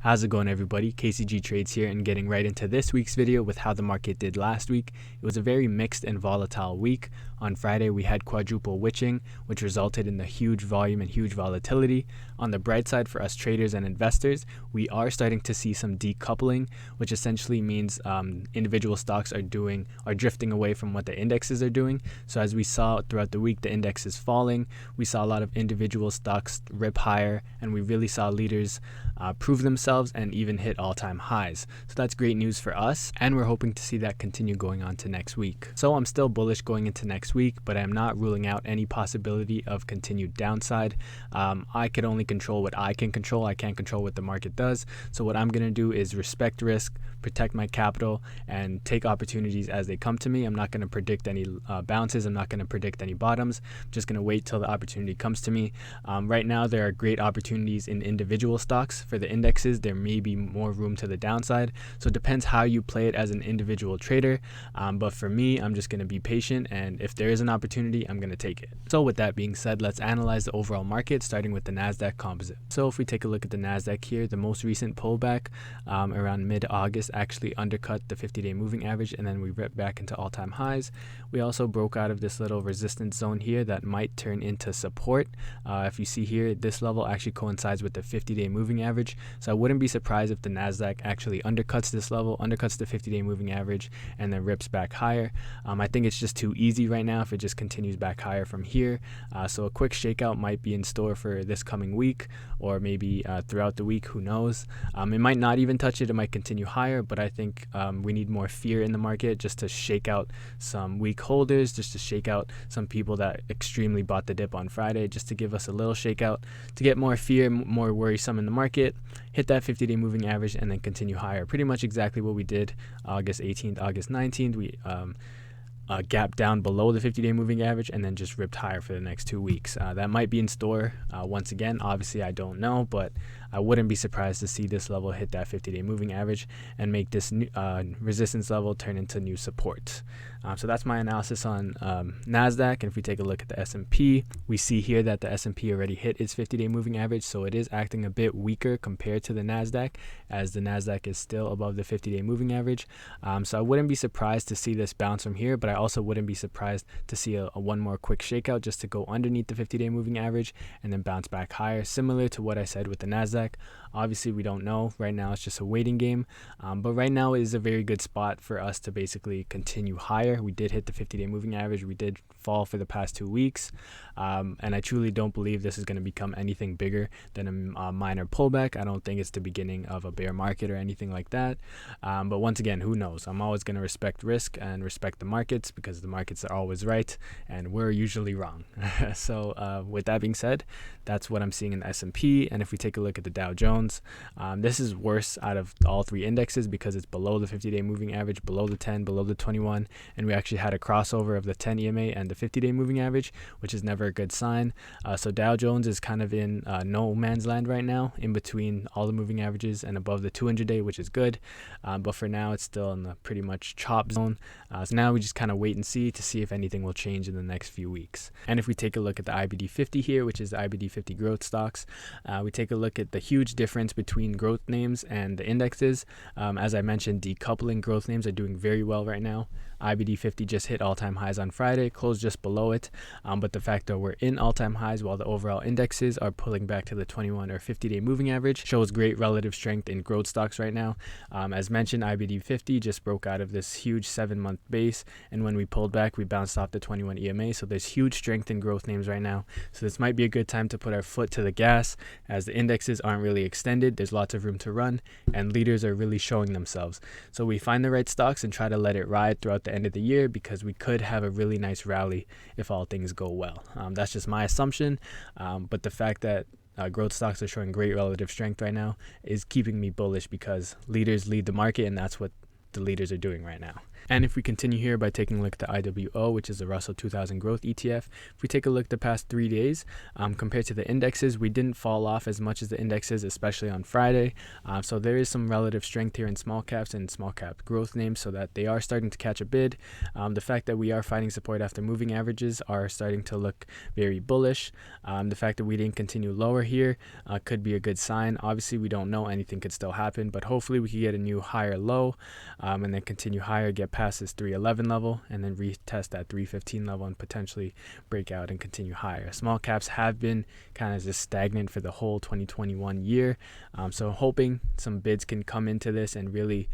How's it going, everybody? KCG Trades here, and getting right into this week's video with how the market did last week. It was a very mixed and volatile week. On Friday, we had quadruple witching, which resulted in the huge volume and huge volatility. On the bright side for us traders and investors, we are starting to see some decoupling, which essentially means individual stocks are drifting away from what the indexes are doing. So as we saw throughout the week, the index is falling. We saw a lot of individual stocks rip higher, and we really saw leaders prove themselves and even hit all-time highs. So that's great news for us, and we're hoping to see that continue going on to next week. So I'm still bullish going into next week, but I'm not ruling out any possibility of continued downside. I could only control what I can control. I can't control what the market does. So what I'm going to do is respect risk, protect my capital, and take opportunities as they come to me. I'm not going to predict any bounces. I'm not going to predict any bottoms. I'm just going to wait till the opportunity comes to me. Right now, there are great opportunities in individual stocks. For the indexes, there may be more room to the downside. So it depends how you play it as an individual trader. But for me, I'm just going to be patient, and if there is an opportunity, I'm going to take it. So with that being said, let's analyze the overall market, starting with the Nasdaq composite. So if we take a look at the Nasdaq here, the most recent pullback around mid-August actually undercut the 50-day moving average, and then we ripped back into all-time highs. We also broke out of this little resistance zone here that might turn into support. If you see here, this level actually coincides with the 50-day moving average. So I wouldn't be surprised if the Nasdaq actually undercuts this level, undercuts the 50-day moving average, and then rips back higher. I think it's just too easy right now if it just continues back higher from here. So a quick shakeout might be in store for this coming week, or maybe throughout the week, who knows. It might not even touch it, it might continue higher, but I think we need more fear in the market just to shake out some weak holders, just to shake out some people that extremely bought the dip on Friday, just to give us a little shakeout, to get more fear, more worrisome in the market, hit that 50-day moving average, and then continue higher. Pretty much exactly what we did August 18th, August 19th. We gap down below the 50-day moving average and then just ripped higher for the next 2 weeks. That might be in store once again. Obviously, I don't know, but I wouldn't be surprised to see this level hit that 50-day moving average and make this resistance level turn into new support. So that's my analysis on Nasdaq. And if we take a look at the S&P, we see here that the S&P already hit its 50-day moving average, so it is acting a bit weaker compared to the Nasdaq, as the Nasdaq is still above the 50-day moving average. So I wouldn't be surprised to see this bounce from here, but I also wouldn't be surprised to see a one more quick shakeout just to go underneath the 50-day moving average and then bounce back higher, similar to what I said with the Nasdaq. Obviously, we don't know. Right now, it's just a waiting game. But right now is a very good spot for us to basically continue higher. We did hit the 50-day moving average. We did fall for the past 2 weeks. And I truly don't believe this is going to become anything bigger than a minor pullback. I don't think it's the beginning of a bear market or anything like that. But once again, who knows? I'm always going to respect risk and respect the markets, because the markets are always right and we're usually wrong. So with that being said, that's what I'm seeing in the S&P. And if we take a look at the Dow Jones, this is worse out of all three indexes because it's below the 50-day moving average, below the 10, below the 21, and we actually had a crossover of the 10 EMA and the 50-day moving average, which is never a good sign. So Dow Jones is kind of in no man's land right now, in between all the moving averages and above the 200-day, which is good. But for now, it's still in the pretty much chop zone. So now we just kind of wait and see to see if anything will change in the next few weeks. And if we take a look at the IBD 50 here, which is the IBD 50 growth stocks, we take a look at the huge difference between growth names and the indexes. As I mentioned, decoupling growth names are doing very well right now. IBD 50 just hit all-time highs on Friday, closed just below it, but the fact that we're in all-time highs while the overall indexes are pulling back to the 21 or 50-day moving average shows great relative strength in growth stocks right now. As mentioned, IBD 50 just broke out of this huge 7-month base, and when we pulled back, we bounced off the 21 EMA, so there's huge strength in growth names right now. So this might be a good time to put our foot to the gas, as the indexes aren't really extended, there's lots of room to run, and leaders are really showing themselves. So we find the right stocks and try to let it ride throughout the end of the year, because we could have a really nice rally if all things go well. That's just my assumption, but the fact that growth stocks are showing great relative strength right now is keeping me bullish, because leaders lead the market, and that's what the leaders are doing right now. And if we continue here by taking a look at the IWO, which is the Russell 2000 Growth ETF, if we take a look at the past 3 days, compared to the indexes, we didn't fall off as much as the indexes, especially on Friday. So there is some relative strength here in small caps and small cap growth names, so that they are starting to catch a bid. The fact that we are finding support after moving averages are starting to look very bullish. The fact that we didn't continue lower here could be a good sign. Obviously, we don't know, anything could still happen, but hopefully we could get a new higher low and then continue higher, get past this 311 level, and then retest that 315 level and potentially break out and continue higher. Small caps have been kind of just stagnant for the whole 2021 year, so hoping some bids can come into this and really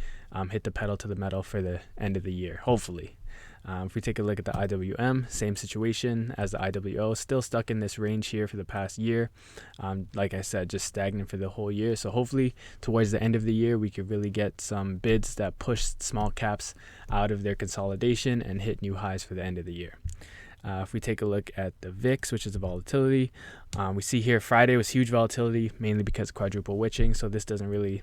hit the pedal to the metal for the end of the year, hopefully. If we take a look at the IWM, same situation as the IWO, still stuck in this range here for the past year. Like I said, just stagnant for the whole year. So hopefully towards the end of the year, we could really get some bids that push small caps out of their consolidation and hit new highs for the end of the year. If we take a look at the VIX, which is the volatility, we see here Friday was huge volatility, mainly because of quadruple witching. So this doesn't really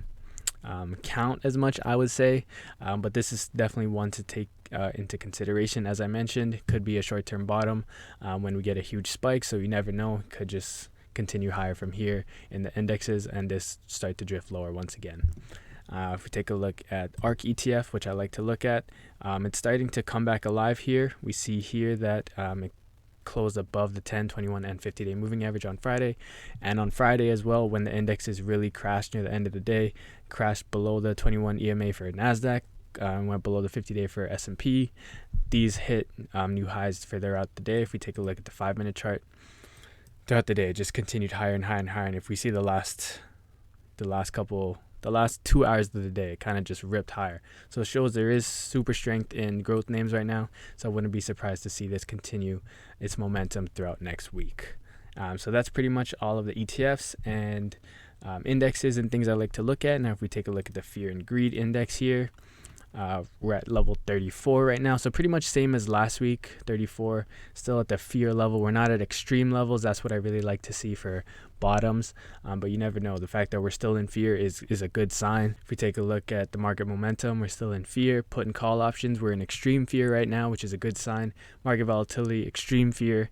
count as much, I would say, but this is definitely one to take into consideration. As I mentioned, it could be a short-term bottom when we get a huge spike, so you never know, it could just continue higher from here in the indexes and this start to drift lower once again. If we take a look at ARK ETF, which I like to look at, it's starting to come back alive here. We see here that it closed above the 10, 21, and 50-day moving average on Friday. And on Friday as well, when the indexes really crashed near the end of the day, crashed below the 21 EMA for Nasdaq, went below the 50-day for S&P. These hit new highs for throughout the day. If we take a look at the 5-minute chart, throughout the day, it just continued higher and higher and higher. And if we see the last 2 hours of the day, it kind of just ripped higher. So it shows there is super strength in growth names right now. So I wouldn't be surprised to see this continue its momentum throughout next week. So that's pretty much all of the ETFs and indexes and things I like to look at. Now, if we take a look at the fear and greed index here, we're at level 34 right now, so pretty much same as last week. 34, still at the fear level. We're not at extreme levels. That's what I really like to see for bottoms, but you never know. The fact that we're still in fear is a good sign. If we take a look at the market momentum, we're still in fear. Put and call options, we're in extreme fear right now, which is a good sign. Market volatility, extreme fear.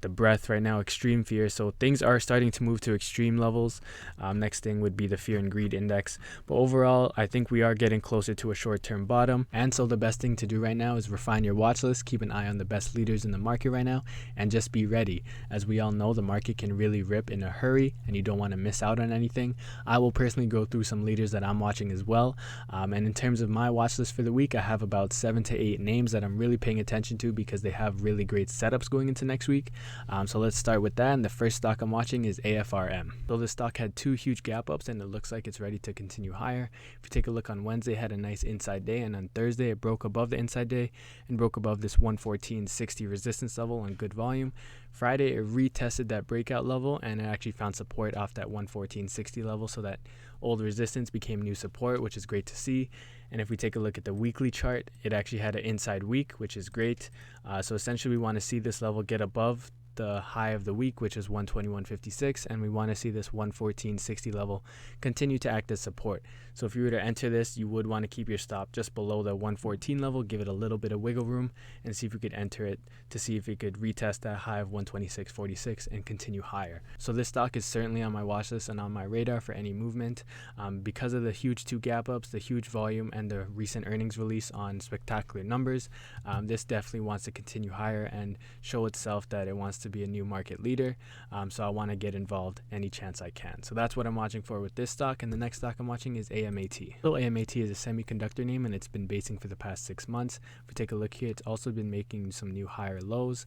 The breadth right now, extreme fear. So things are starting to move to extreme levels. Next thing would be the fear and greed index. But overall, I think we are getting closer to a short-term bottom. And so the best thing to do right now is refine your watch list, keep an eye on the best leaders in the market right now, and just be ready. As we all know, the market can really rip in a hurry and you don't want to miss out on anything. I will personally go through some leaders that I'm watching as well. And in terms of my watch list for the week, I have about 7 to 8 names that I'm really paying attention to because they have really great setups going into next week. So let's start with that. And the first stock I'm watching is AFRM. So this stock had 2 huge gap ups and it looks like it's ready to continue higher. If you take a look on Wednesday, it had a nice inside day, and on Thursday it broke above the inside day and broke above this 114.60 resistance level on good volume. Friday it retested that breakout level and it actually found support off that 114.60 level, so that old resistance became new support, which is great to see. And if we take a look at the weekly chart, it actually had an inside week, which is great. So essentially we want to see this level get above the high of the week, which is 121.56, and we want to see this 114.60 level continue to act as support. So if you were to enter this, you would want to keep your stop just below the 114 level, give it a little bit of wiggle room, and see if we could enter it to see if it could retest that high of 126.46 and continue higher. So this stock is certainly on my watch list and on my radar for any movement because of the huge 2 gap ups, the huge volume, and the recent earnings release on spectacular numbers. This definitely wants to continue higher and show itself that it wants to be a new market leader. So I want to get involved any chance I can. So that's what I'm watching for with this stock. And the next stock I'm watching is AMAT. So AMAT is a semiconductor name and it's been basing for the past 6 months. If we take a look here, it's also been making some new higher lows.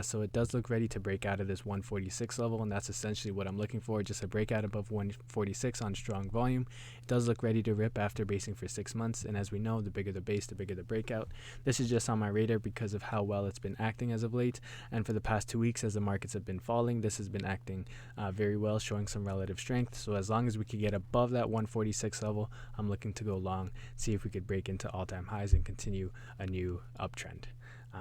So it does look ready to break out of this 146 level, and that's essentially what I'm looking for, just a breakout above 146 on strong volume. It does look ready to rip after basing for 6 months, and as we know, the bigger the base, the bigger the breakout. This is just on my radar because of how well it's been acting as of late, and for the past 2 weeks as the markets have been falling, this has been acting very well, showing some relative strength. So as long as we could get above that 146 level, I'm looking to go long, see if we could break into all-time highs and continue a new uptrend.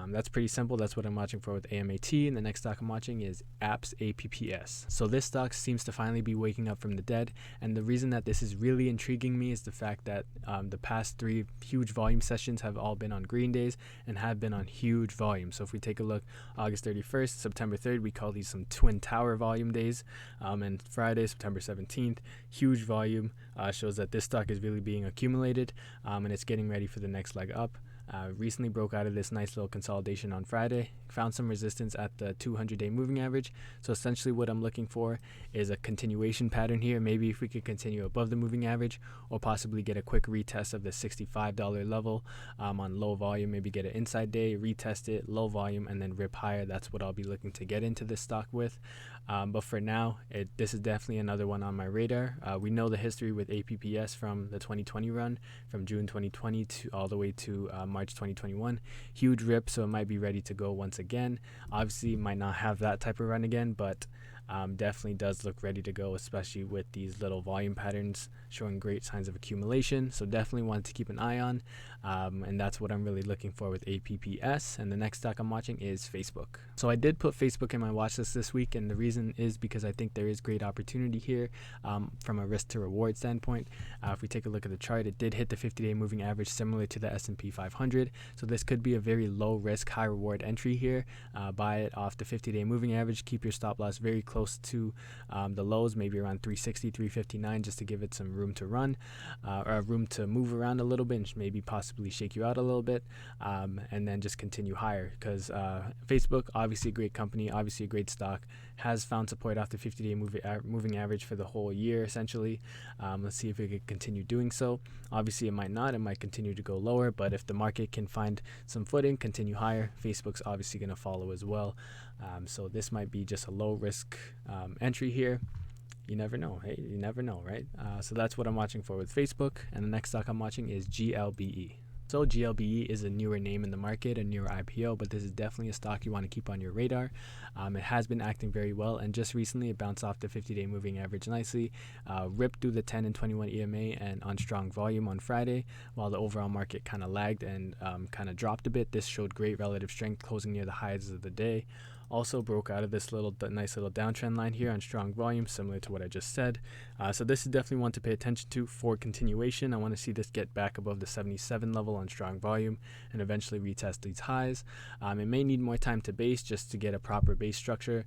That's pretty simple. That's what I'm watching for with AMAT. And the next stock I'm watching is APPS APPS. So this stock seems to finally be waking up from the dead. And the reason that this is really intriguing me is the fact that the past 3 huge volume sessions have all been on green days and have been on huge volume. So if we take a look, August 31st, September 3rd, we call these some twin tower volume days. And Friday, September 17th, huge volume, shows that this stock is really being accumulated, and it's getting ready for the next leg up. Recently broke out of this nice little consolidation on Friday, found some resistance at the 200-day moving average. So essentially what I'm looking for is a continuation pattern here. Maybe if we could continue above the moving average, or possibly get a quick retest of the $65 level on low volume, maybe get an inside day, retest it, low volume, and then rip higher. That's what I'll be looking to get into this stock with. But for now, this is definitely another one on my radar. We know the history with APPS from the 2020 run, from June 2020 to all the way to March 2021. Huge rip, so it might be ready to go once again. Obviously, might not have that type of run again, but definitely does look ready to go, especially with these little volume patterns showing great signs of accumulation. So definitely wanted to keep an eye on, and that's what I'm really looking for with APPS. And the next stock I'm watching is Facebook. So I did put Facebook in my watch list this week, and the reason is because I think there is great opportunity here from a risk to reward standpoint. If we take a look at the chart, it did hit the 50-day moving average similar to the S&P 500. So this could be a very low risk, high reward entry here. Buy it off the 50-day moving average. Keep your stop loss very close to the lows, maybe around 360, 359, just to give it some room to run, or room to move around a little bit and maybe possibly shake you out a little bit, and then just continue higher, because Facebook, obviously a great company, obviously a great stock, has found support off the 50-day moving average for the whole year essentially. Let's see if it could continue doing so. Obviously it might not, it might continue to go lower, but if the market can find some footing, continue higher, Facebook's obviously going to follow as well. So this might be just a low risk entry here. You never know. Hey, you never know, right? So that's what I'm watching for with Facebook. And the next stock I'm watching is GLBE. So GLBE is a newer name in the market, a newer IPO, but this is definitely a stock you want to keep on your radar. It has been acting very well, and just recently it bounced off the 50-day moving average nicely, ripped through the 10 and 21 EMA and on strong volume on Friday, while the overall market kind of lagged and kind of dropped a bit. This showed great relative strength, closing near the highs of the day. Also broke out of this nice little downtrend line here on strong volume, similar to what I just said. So this is definitely one to pay attention to for continuation. I want to see this get back above the 77 level on strong volume and eventually retest these highs. It may need more time to base just to get a proper base structure,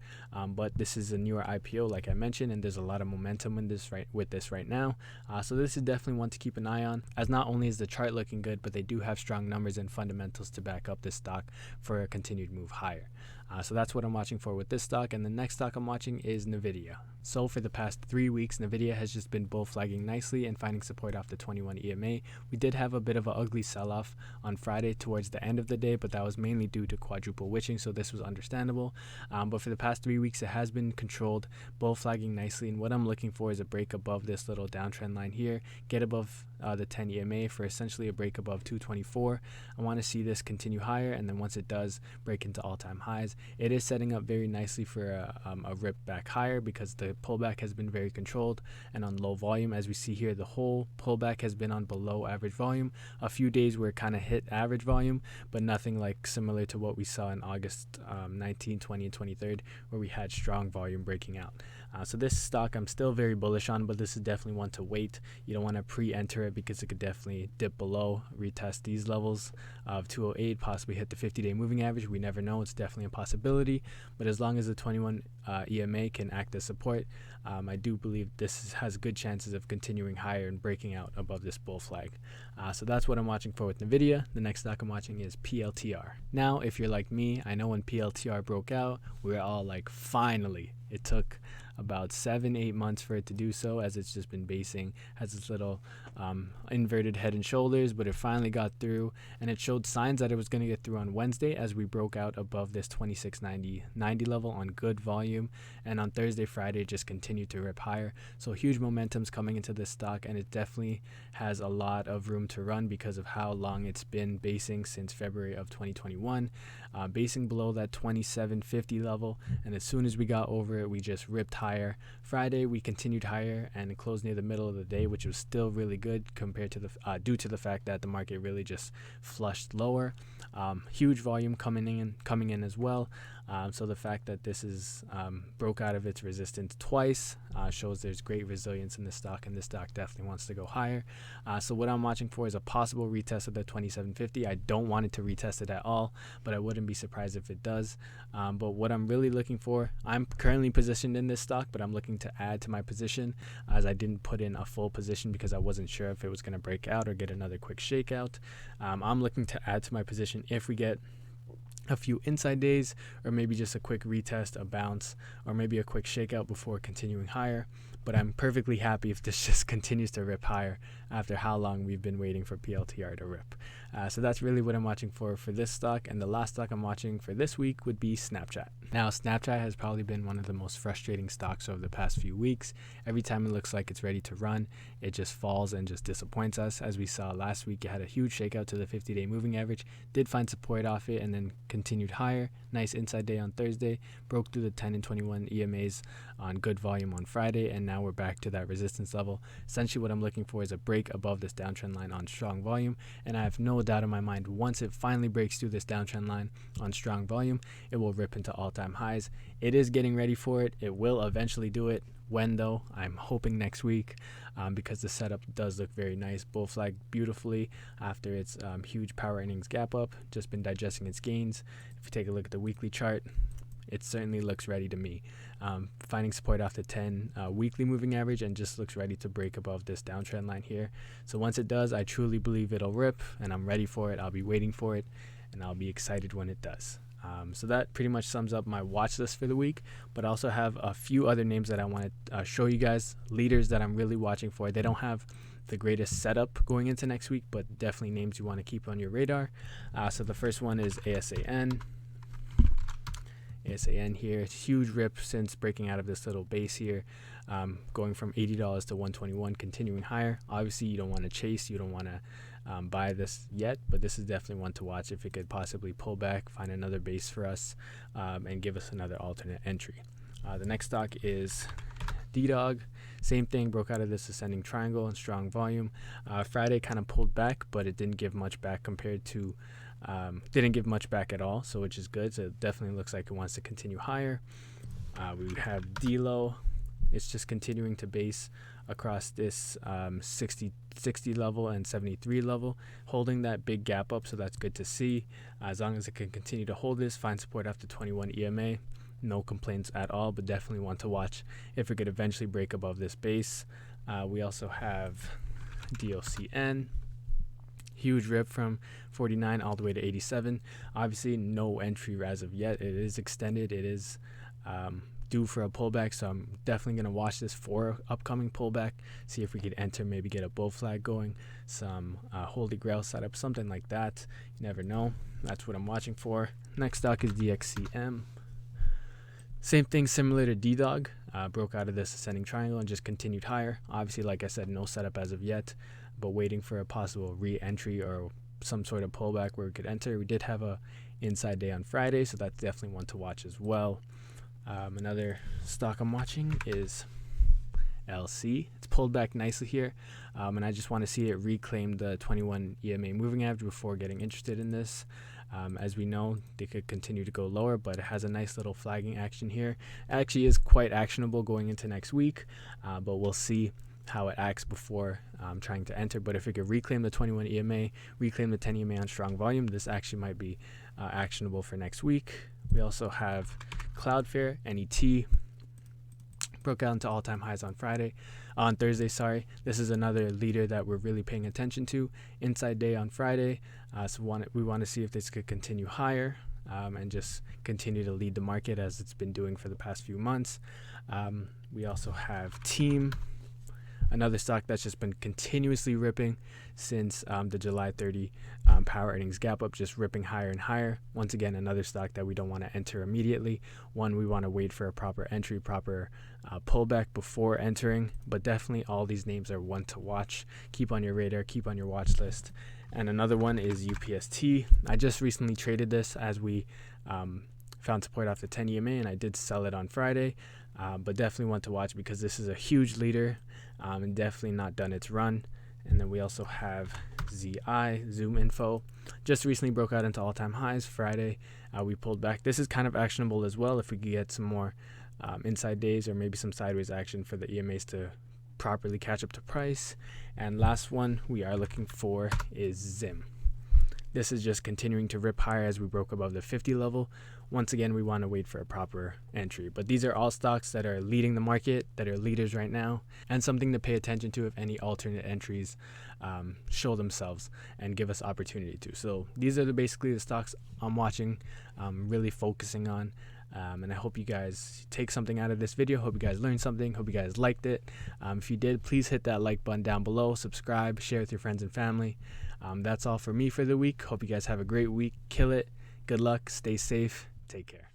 but this is a newer IPO, like I mentioned, and there's a lot of momentum in this with this right now. So this is definitely one to keep an eye on, as not only is the chart looking good, but they do have strong numbers and fundamentals to back up this stock for a continued move higher. So that's what I'm watching for with this stock. And the next stock I'm watching is NVDA. So for the past 3 weeks, NVDA has just been bull flagging nicely and finding support off the 21 EMA. We did have a bit of an ugly sell-off on Friday towards the end of the day, but that was mainly due to quadruple witching, so this was understandable. But for the past 3 weeks, it has been controlled, bull flagging nicely, and what I'm looking for is a break above this little downtrend line here, get above the 10 EMA for essentially a break above 224. I want to see this continue higher, and then once it does, break into all-time highs. It is setting up very nicely for a rip back higher, because the pullback has been very controlled and on low volume. As we see here, the whole pullback has been on below average volume. A few days where it kind of hit average volume, but nothing like similar to what we saw in August 19, 20, and 23rd, where we had strong volume breaking out. So this stock I'm still very bullish on, but this is definitely one to wait. You don't want to pre-enter it because it could definitely dip below, retest these levels of 208, possibly hit the 50-day moving average. We never know. It's definitely a possibility, but as long as the 21 EMA can act as support, I do believe this has good chances of continuing higher and breaking out above this bull flag. So that's what I'm watching for with NVIDIA. The next stock I'm watching is PLTR. Now, if you're like me, I know when PLTR broke out, we were all like, finally. It took about 7-8 months for it to do so, as it's just been basing, has this little inverted head and shoulders, but it finally got through, and it showed signs that it was going to get through on Wednesday as we broke out above this 2690 level on good volume, and on Thursday, Friday, it just continued to rip higher. So huge momentum's coming into this stock, and it definitely has a lot of room to run because of how long it's been basing since February of 2021, basing below that 2750 level, and as soon as we got over it, we just ripped high higher. Friday we continued higher and closed near the middle of the day, which was still really good compared to the due to the fact that the market really just flushed lower. Huge volume coming in as well. So the fact that this is broke out of its resistance twice shows there's great resilience in this stock, and this stock definitely wants to go higher. So what I'm watching for is a possible retest of the 2750. I don't want it to retest it at all, but I wouldn't be surprised if it does. But what I'm really looking for, I'm currently positioned in this stock, but I'm looking to add to my position, as I didn't put in a full position because I wasn't sure if it was going to break out or get another quick shakeout. I'm looking to add to my position if we get a few inside days, or maybe just a quick retest, a bounce, or maybe a quick shakeout before continuing higher. But I'm perfectly happy if this just continues to rip higher after how long we've been waiting for PLTR to rip. So that's really what I'm watching for this stock. And the last stock I'm watching for this week would be Snapchat. Now, Snapchat has probably been one of the most frustrating stocks over the past few weeks. Every time it looks like it's ready to run, it just falls and just disappoints us. As we saw last week, it had a huge shakeout to the 50-day moving average, did find support off it, and then continued higher. Nice inside day on Thursday, broke through the 10 and 21 EMAs on good volume on Friday, and now we're back to that resistance level. Essentially what I'm looking for is a break above this downtrend line on strong volume, and I have no doubt in my mind once it finally breaks through this downtrend line on strong volume, it will rip into all-time highs. It is getting ready for it. It will eventually do it. When though? I'm hoping next week, because the setup does look very nice. Bull flag beautifully after its huge power earnings gap up, just been digesting its gains. If you take a look at the weekly chart, it certainly looks ready to me. Finding support off the 10 weekly moving average, and just looks ready to break above this downtrend line here. So once it does, I truly believe it'll rip, and I'm ready for it. I'll be waiting for it, and I'll be excited when it does. So that pretty much sums up my watch list for the week, but I also have a few other names that I want to show you guys, leaders that I'm really watching for. They don't have the greatest setup going into next week, but definitely names you want to keep on your radar. So the first one is ASAN. ASAN here, it's huge rip since breaking out of this little base here, going from $80 to $121, continuing higher. Obviously you don't want to chase, you don't want to buy this yet, but this is definitely one to watch if it could possibly pull back, find another base for us, and give us another alternate entry. The next stock is DDOG. Same thing, broke out of this ascending triangle and strong volume. Friday kind of pulled back, but it didn't give much back compared to didn't give much back at all, so which is good. So it definitely looks like it wants to continue higher. We have DLO. It's just continuing to base across this 60 level and 73 level, holding that big gap up, so that's good to see. As long as it can continue to hold this, find support after 21 EMA, no complaints at all, but definitely want to watch if it could eventually break above this base. We also have DOCN. Huge rip from 49 all the way to 87. Obviously no entry as of yet. It is extended. It is due for a pullback, so I'm definitely going to watch this for upcoming pullback, see if we could enter, maybe get a bull flag going, some holy grail setup, something like that. You never know. That's what I'm watching for. Next stock is DXCM. Same thing, similar to DDOG, broke out of this ascending triangle and just continued higher. Obviously, like I said, no setup as of yet, but waiting for a possible re-entry or some sort of pullback where we could enter. We did have a inside day on Friday, so that's definitely one to watch as well. Another stock I'm watching is LC. It's pulled back nicely here, and I just want to see it reclaim the 21 EMA moving average before getting interested in this. As we know, they could continue to go lower, but it has a nice little flagging action here. It actually is quite actionable going into next week, but we'll see how it acts before trying to enter. But if it could reclaim the 21 EMA, reclaim the 10 EMA on strong volume, this actually might be actionable for next week. We also have Cloudflare, NET, broke out into all-time highs on Thursday. This is another leader that we're really paying attention to. Inside day on Friday, so we want to see if this could continue higher and just continue to lead the market as it's been doing for the past few months. We also have Team, another stock that's just been continuously ripping since the July 30 power earnings gap up, just ripping higher and higher. Once again, another stock that we don't want to enter immediately. One, we want to wait for a proper entry, proper pullback before entering, but definitely all these names are one to watch. Keep on your radar, keep on your watch list. And another one is UPST. I just recently traded this as we found support off the 10 EMA, and I did sell it on Friday. but definitely one to watch because this is a huge leader and definitely not done its run. And then we also have ZI, Zoom Info, just recently broke out into all-time highs Friday. We pulled back. This is kind of actionable as well if we could get some more inside days or maybe some sideways action for the EMAs to properly catch up to price. And last one we are looking for is ZIM. This is just continuing to rip higher as we broke above the 50 level. Once again, we want to wait for a proper entry. But these are all stocks that are leading the market, that are leaders right now, and something to pay attention to if any alternate entries show themselves and give us opportunity to. So these are basically the stocks I'm watching, really focusing on. And I hope you guys take something out of this video. Hope you guys learned something. Hope you guys liked it. If you did, please hit that like button down below. Subscribe, share with your friends and family. That's all for me for the week. Hope you guys have a great week. Kill it. Good luck. Stay safe. Take care.